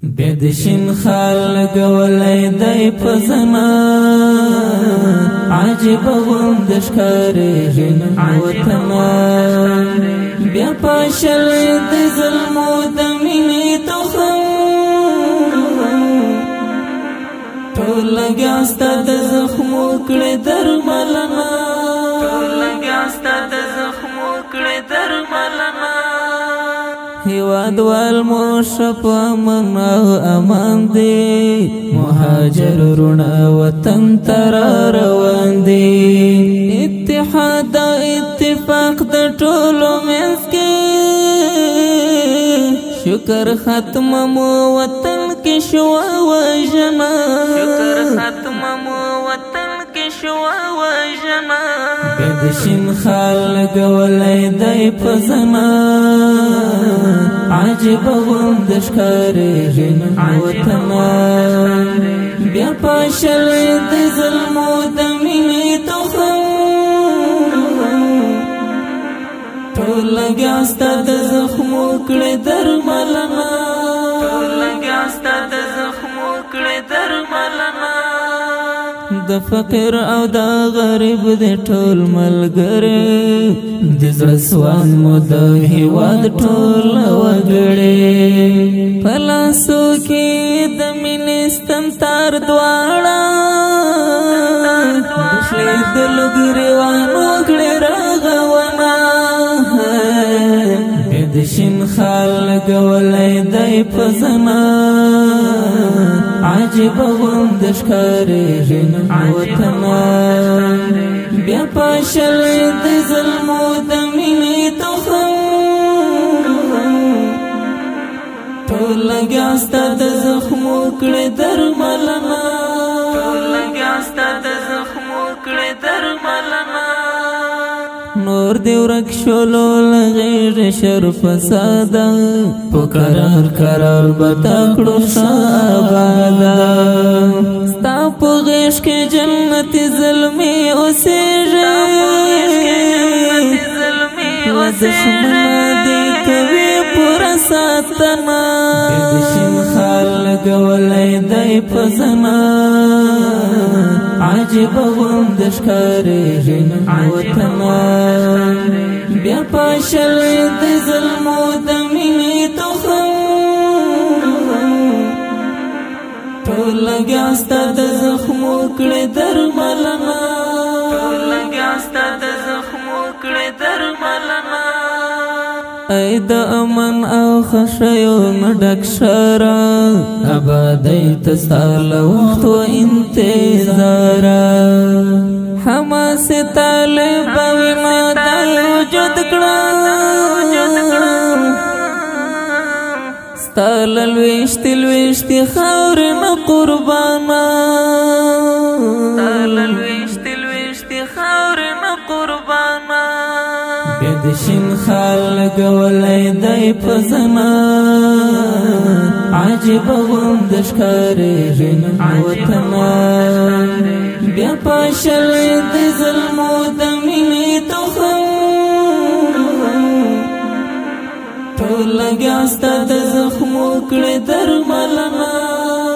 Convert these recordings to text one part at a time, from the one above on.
بدشین خلق ولای دای پزما عجب غوندش کاری جن وطنا بیا پاشل د ظلم د مینې تخم ټول لګاستا د زخمو کړه درملنا ټول لګاستا د زخمو کړه درملنا هیواد والمشرف امن او امان دی مهاجر رونا وطن تر روان دی اتحاد اتفاق د ټولو منځ کې شکر ختم مو وطن کې شو وژما شکر ختم مو وطن کې شو وژما بدشین خلق ولای دای پزما عجب غوندش کاری جن وطنا بیا پاشل د ظلم د مینې تخم ټول لګاستا د زخمو کړه درملنا ټول لګاستا د زخمو کړه درملنا د فقیر او د غریب د ټول ملګری د زړه سوان مو د هیواد ټول وګړي پلاسو کې د مینستان تار دواړه د لګریوانو کړه راغونا بدشین خلق ولای دای پزما عجب غوندش کاری جن وطنا بیا پاشل د ظلم د مینې تخم ټول لګاستا د زخمو کړه درملنا ټول لګاستا د زخمو کړه درملنا نور دی ورک شولو لغیر شرف سادا پو قرار بتاکڑو شابادا ستا پو غیش کے جنت ظلمی اسیجے و دشمنا دی کوي پورا ساتنا بدشین خلق ولای دای پزما عجب غوندش کاری جن وطنا بیا پاشل د ظلم د مینې تخم ټول لګاستا د زخمو کړه درملنا ټول لګاستا د زخمو کړه درملنا ای د امن او خشیون ډک شرا ابدی تسال وخت و انتظار حماس طالب وینا د وجود کړه ستال لويشت خور نه قربانا ستال لويشت خور نه قربانا بدشین خلق ولای دای پزما عجب غوندش کاری جن وطنا بیا پاشل د ظلم د مینې تخم ټول لګاستا د زخمو کړه درملنا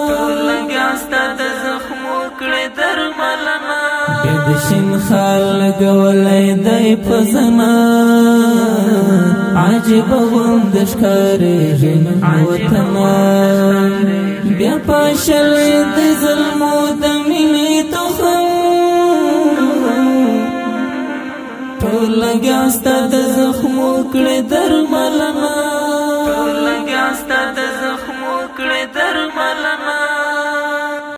ټول لګاستا د زخمو کړه درملنا بدشین خلق ولای دای پزما عجب غوندش کاری جن وطنا بیا پاشل د ظلم د مینې تخم ټول لګاستا د زخمو کړه درملنا ټول لګاستا د زخمو کړه درملنا